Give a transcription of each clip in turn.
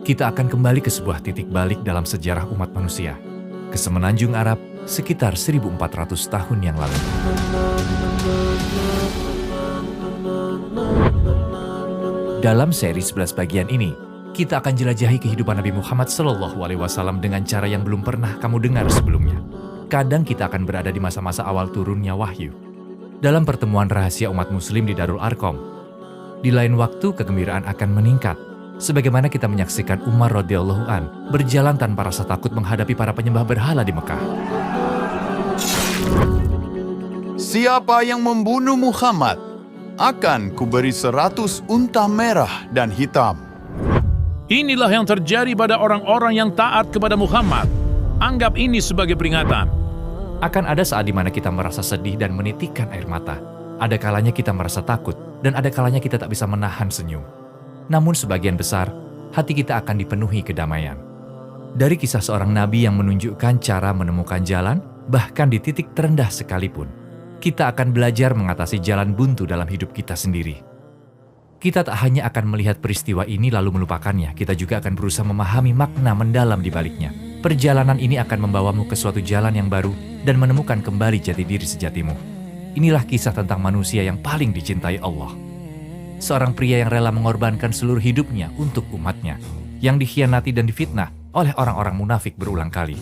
Kita akan kembali ke sebuah titik balik dalam sejarah umat manusia, ke semenanjung Arab sekitar 1400 tahun yang lalu. Dalam seri 11 bagian ini, kita akan jelajahi kehidupan Nabi Muhammad SAW dengan cara yang belum pernah kamu dengar sebelumnya. Kadang kita akan berada di masa-masa awal turunnya wahyu. Dalam pertemuan rahasia umat muslim di Darul Arqam, di lain waktu kegembiraan akan meningkat, sebagaimana kita menyaksikan Umar radhiyallahu an berjalan tanpa rasa takut menghadapi para penyembah berhala di Mekah. Siapa yang membunuh Muhammad akan kuberi 100 unta merah dan hitam. Inilah yang terjadi pada orang-orang yang taat kepada Muhammad. Anggap ini sebagai peringatan. Akan ada saat di mana kita merasa sedih dan menitikkan air mata. Ada kalanya kita merasa takut, dan ada kalanya kita tak bisa menahan senyum. Namun sebagian besar, hati kita akan dipenuhi kedamaian. Dari kisah seorang nabi yang menunjukkan cara menemukan jalan, bahkan di titik terendah sekalipun, kita akan belajar mengatasi jalan buntu dalam hidup kita sendiri. Kita tak hanya akan melihat peristiwa ini lalu melupakannya, kita juga akan berusaha memahami makna mendalam di baliknya. Perjalanan ini akan membawamu ke suatu jalan yang baru dan menemukan kembali jati diri sejatimu. Inilah kisah tentang manusia yang paling dicintai Allah. Seorang pria yang rela mengorbankan seluruh hidupnya untuk umatnya, yang dikhianati dan difitnah oleh orang-orang munafik berulang kali.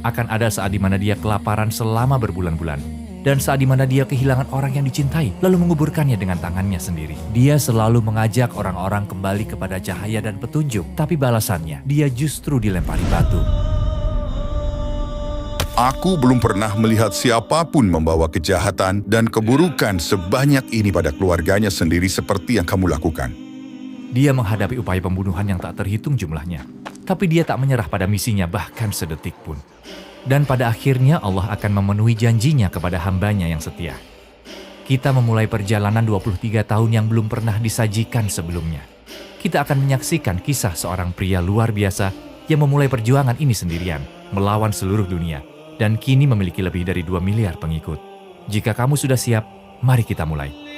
Akan ada saat di mana dia kelaparan selama berbulan-bulan, dan saat di mana dia kehilangan orang yang dicintai, lalu menguburkannya dengan tangannya sendiri. Dia selalu mengajak orang-orang kembali kepada cahaya dan petunjuk, tapi balasannya, dia justru dilempari batu. Aku belum pernah melihat siapapun membawa kejahatan dan keburukan sebanyak ini pada keluarganya sendiri seperti yang kamu lakukan. Dia menghadapi upaya pembunuhan yang tak terhitung jumlahnya, tapi dia tak menyerah pada misinya bahkan sedetik pun. Dan pada akhirnya Allah akan memenuhi janjinya kepada hambanya yang setia. Kita memulai perjalanan 23 tahun yang belum pernah disajikan sebelumnya. Kita akan menyaksikan kisah seorang pria luar biasa yang memulai perjuangan ini sendirian, melawan seluruh dunia, dan kini memiliki lebih dari 2 miliar pengikut. Jika kamu sudah siap, mari kita mulai.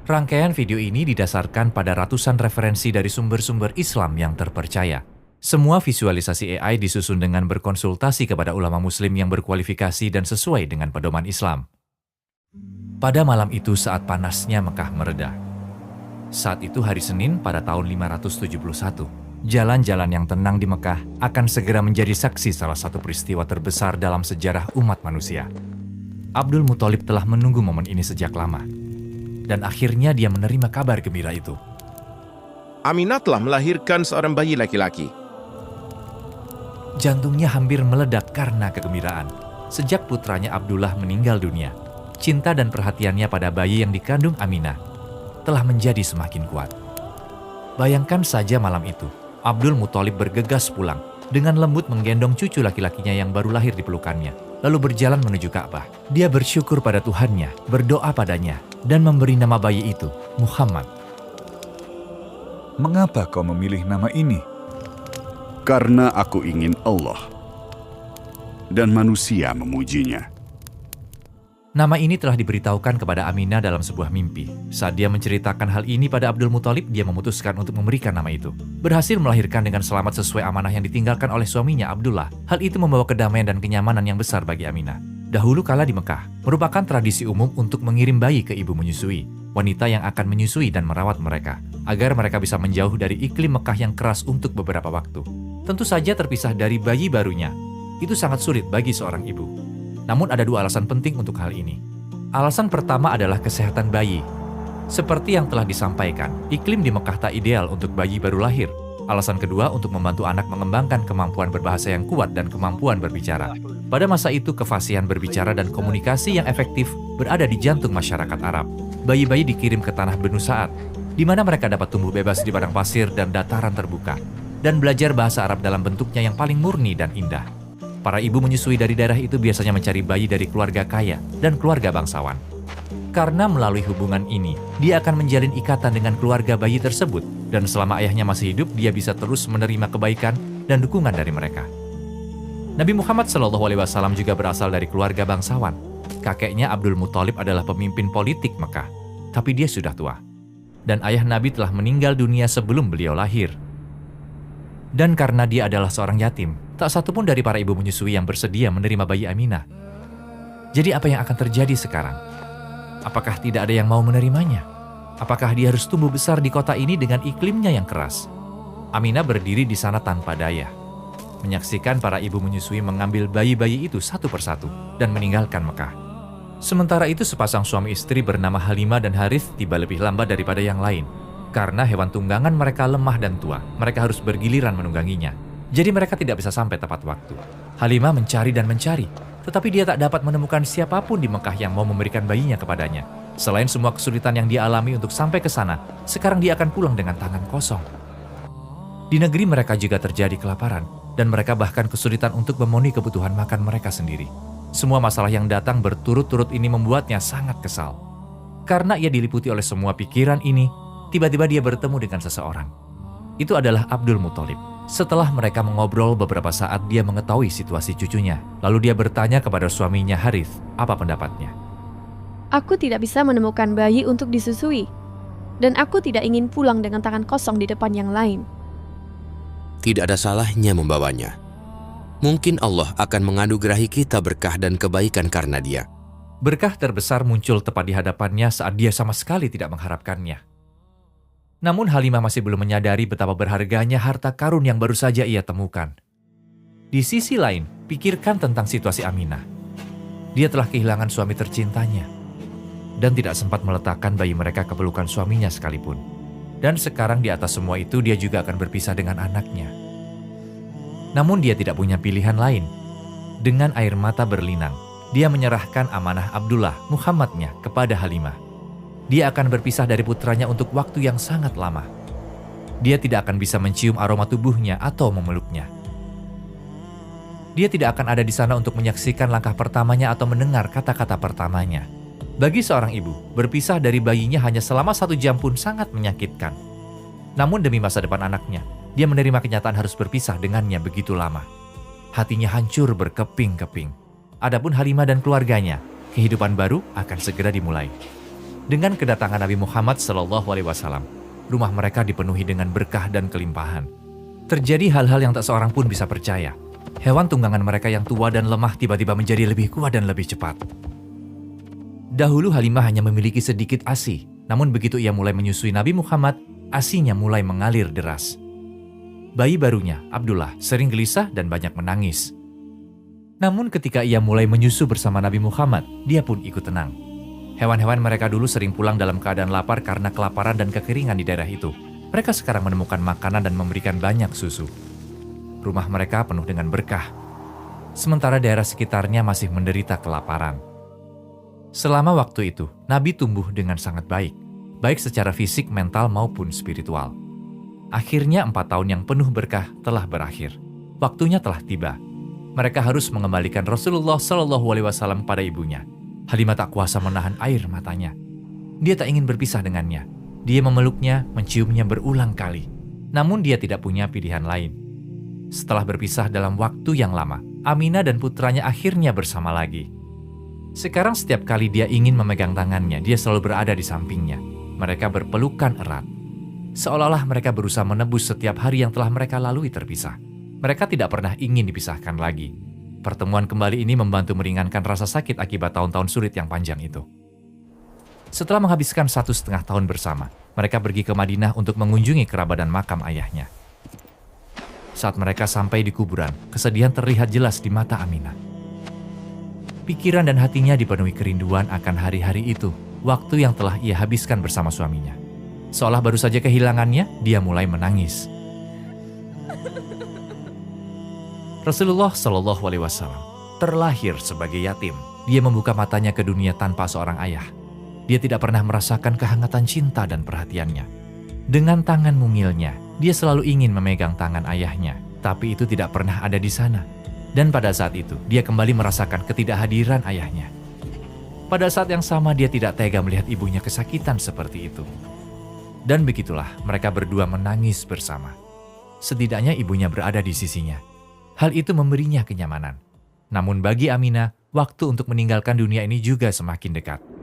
Rangkaian video ini didasarkan pada ratusan referensi dari sumber-sumber Islam yang terpercaya. Semua visualisasi AI disusun dengan berkonsultasi kepada ulama muslim yang berkualifikasi dan sesuai dengan pedoman Islam. Pada malam itu saat panasnya Mekah mereda. Saat itu hari Senin pada tahun 571. Jalan-jalan yang tenang di Mekah akan segera menjadi saksi salah satu peristiwa terbesar dalam sejarah umat manusia. Abdul Muthalib telah menunggu momen ini sejak lama. Dan akhirnya dia menerima kabar gembira itu. Aminah telah melahirkan seorang bayi laki-laki. Jantungnya hampir meledak karena kegembiraan. Sejak putranya Abdullah meninggal dunia, cinta dan perhatiannya pada bayi yang dikandung Aminah telah menjadi semakin kuat. Bayangkan saja malam itu, Abdul Muthalib bergegas pulang, dengan lembut menggendong cucu laki-lakinya yang baru lahir di pelukannya, lalu berjalan menuju Ka'bah. Dia bersyukur pada Tuhannya, berdoa padanya, dan memberi nama bayi itu Muhammad. Mengapa kau memilih nama ini? Karena aku ingin Allah dan manusia memujinya. Nama ini telah diberitahukan kepada Aminah dalam sebuah mimpi. Saat dia menceritakan hal ini pada Abdul Muthalib, dia memutuskan untuk memberikan nama itu. Berhasil melahirkan dengan selamat sesuai amanah yang ditinggalkan oleh suaminya Abdullah. Hal itu membawa kedamaian dan kenyamanan yang besar bagi Aminah. Dahulu kala di Mekah, merupakan tradisi umum untuk mengirim bayi ke ibu menyusui, wanita yang akan menyusui dan merawat mereka, agar mereka bisa menjauh dari iklim Mekah yang keras untuk beberapa waktu. Tentu saja terpisah dari bayi barunya, itu sangat sulit bagi seorang ibu. Namun ada 2 alasan penting untuk hal ini. Alasan pertama adalah kesehatan bayi. Seperti yang telah disampaikan, iklim di Mekah tak ideal untuk bayi baru lahir. Alasan kedua untuk membantu anak mengembangkan kemampuan berbahasa yang kuat dan kemampuan berbicara. Pada masa itu, kefasihan berbicara dan komunikasi yang efektif berada di jantung masyarakat Arab. Bayi-bayi dikirim ke tanah Benu Sa'ad, di mana mereka dapat tumbuh bebas di padang pasir dan dataran terbuka, dan belajar bahasa Arab dalam bentuknya yang paling murni dan indah. Para ibu menyusui dari daerah itu biasanya mencari bayi dari keluarga kaya dan keluarga bangsawan. Karena melalui hubungan ini, dia akan menjalin ikatan dengan keluarga bayi tersebut, dan selama ayahnya masih hidup, dia bisa terus menerima kebaikan dan dukungan dari mereka. Nabi Muhammad SAW juga berasal dari keluarga bangsawan. Kakeknya Abdul Muthalib adalah pemimpin politik Mekah, tapi dia sudah tua. Dan ayah Nabi telah meninggal dunia sebelum beliau lahir. Dan karena dia adalah seorang yatim, tak satu pun dari para ibu menyusui yang bersedia menerima bayi Aminah. Jadi apa yang akan terjadi sekarang? Apakah tidak ada yang mau menerimanya? Apakah dia harus tumbuh besar di kota ini dengan iklimnya yang keras? Aminah berdiri di sana tanpa daya, menyaksikan para ibu menyusui mengambil bayi-bayi itu satu persatu dan meninggalkan Mekah. Sementara itu sepasang suami istri bernama Halimah dan Harith tiba lebih lambat daripada yang lain. Karena hewan tunggangan mereka lemah dan tua, mereka harus bergiliran menungganginya. Jadi mereka tidak bisa sampai tepat waktu. Halimah mencari dan mencari, tetapi dia tak dapat menemukan siapapun di Mekah yang mau memberikan bayinya kepadanya. Selain semua kesulitan yang dia alami untuk sampai ke sana, sekarang dia akan pulang dengan tangan kosong. Di negeri mereka juga terjadi kelaparan, dan mereka bahkan kesulitan untuk memenuhi kebutuhan makan mereka sendiri. Semua masalah yang datang berturut-turut ini membuatnya sangat kesal. Karena ia diliputi oleh semua pikiran ini, tiba-tiba dia bertemu dengan seseorang. Itu adalah Abdul Muthalib. Setelah mereka mengobrol beberapa saat, dia mengetahui situasi cucunya. Lalu dia bertanya kepada suaminya Harith, apa pendapatnya? Aku tidak bisa menemukan bayi untuk disusui. Dan aku tidak ingin pulang dengan tangan kosong di depan yang lain. Tidak ada salahnya membawanya. Mungkin Allah akan menganugerahi kita berkah dan kebaikan karena dia. Berkah terbesar muncul tepat di hadapannya saat dia sama sekali tidak mengharapkannya. Namun Halimah masih belum menyadari betapa berharganya harta karun yang baru saja ia temukan. Di sisi lain, pikirkan tentang situasi Aminah. Dia telah kehilangan suami tercintanya dan tidak sempat meletakkan bayi mereka ke pelukan suaminya sekalipun. Dan sekarang di atas semua itu dia juga akan berpisah dengan anaknya. Namun dia tidak punya pilihan lain. Dengan air mata berlinang, dia menyerahkan amanah Abdullah, Muhammadnya, kepada Halimah. Dia akan berpisah dari putranya untuk waktu yang sangat lama. Dia tidak akan bisa mencium aroma tubuhnya atau memeluknya. Dia tidak akan ada di sana untuk menyaksikan langkah pertamanya atau mendengar kata-kata pertamanya. Bagi seorang ibu, berpisah dari bayinya hanya selama 1 jam pun sangat menyakitkan. Namun demi masa depan anaknya, dia menerima kenyataan harus berpisah dengannya begitu lama. Hatinya hancur berkeping-keping. Adapun Halimah dan keluarganya, kehidupan baru akan segera dimulai. Dengan kedatangan Nabi Muhammad SAW, rumah mereka dipenuhi dengan berkah dan kelimpahan. Terjadi hal-hal yang tak seorang pun bisa percaya. Hewan tunggangan mereka yang tua dan lemah tiba-tiba menjadi lebih kuat dan lebih cepat. Dahulu Halimah hanya memiliki sedikit ASI, namun begitu ia mulai menyusui Nabi Muhammad, ASInya mulai mengalir deras. Bayi barunya, Abdullah, sering gelisah dan banyak menangis. Namun ketika ia mulai menyusu bersama Nabi Muhammad, dia pun ikut tenang. Hewan-hewan mereka dulu sering pulang dalam keadaan lapar karena kelaparan dan kekeringan di daerah itu. Mereka sekarang menemukan makanan dan memberikan banyak susu. Rumah mereka penuh dengan berkah. Sementara daerah sekitarnya masih menderita kelaparan. Selama waktu itu, Nabi tumbuh dengan sangat baik secara fisik, mental, maupun spiritual. Akhirnya 4 tahun yang penuh berkah telah berakhir. Waktunya telah tiba. Mereka harus mengembalikan Rasulullah SAW pada ibunya. Halimah tak kuasa menahan air matanya. Dia tak ingin berpisah dengannya. Dia memeluknya, menciumnya berulang kali. Namun dia tidak punya pilihan lain. Setelah berpisah dalam waktu yang lama, Aminah dan putranya akhirnya bersama lagi. Sekarang setiap kali dia ingin memegang tangannya, dia selalu berada di sampingnya. Mereka berpelukan erat. Seolah-olah mereka berusaha menebus setiap hari yang telah mereka lalui terpisah. Mereka tidak pernah ingin dipisahkan lagi. Pertemuan kembali ini membantu meringankan rasa sakit akibat tahun-tahun sulit yang panjang itu. Setelah menghabiskan 1,5 tahun bersama, mereka pergi ke Madinah untuk mengunjungi kerabat dan makam ayahnya. Saat mereka sampai di kuburan, kesedihan terlihat jelas di mata Aminah. Pikiran dan hatinya dipenuhi kerinduan akan hari-hari itu, waktu yang telah ia habiskan bersama suaminya. Seolah baru saja kehilangannya, dia mulai menangis. Rasulullah SAW terlahir sebagai yatim. Dia membuka matanya ke dunia tanpa seorang ayah. Dia tidak pernah merasakan kehangatan cinta dan perhatiannya. Dengan tangan mungilnya, dia selalu ingin memegang tangan ayahnya, tapi itu tidak pernah ada di sana. Dan pada saat itu, dia kembali merasakan ketidakhadiran ayahnya. Pada saat yang sama, dia tidak tega melihat ibunya kesakitan seperti itu. Dan begitulah, mereka berdua menangis bersama. Setidaknya ibunya berada di sisinya. Hal itu memberinya kenyamanan. Namun bagi Aminah, waktu untuk meninggalkan dunia ini juga semakin dekat.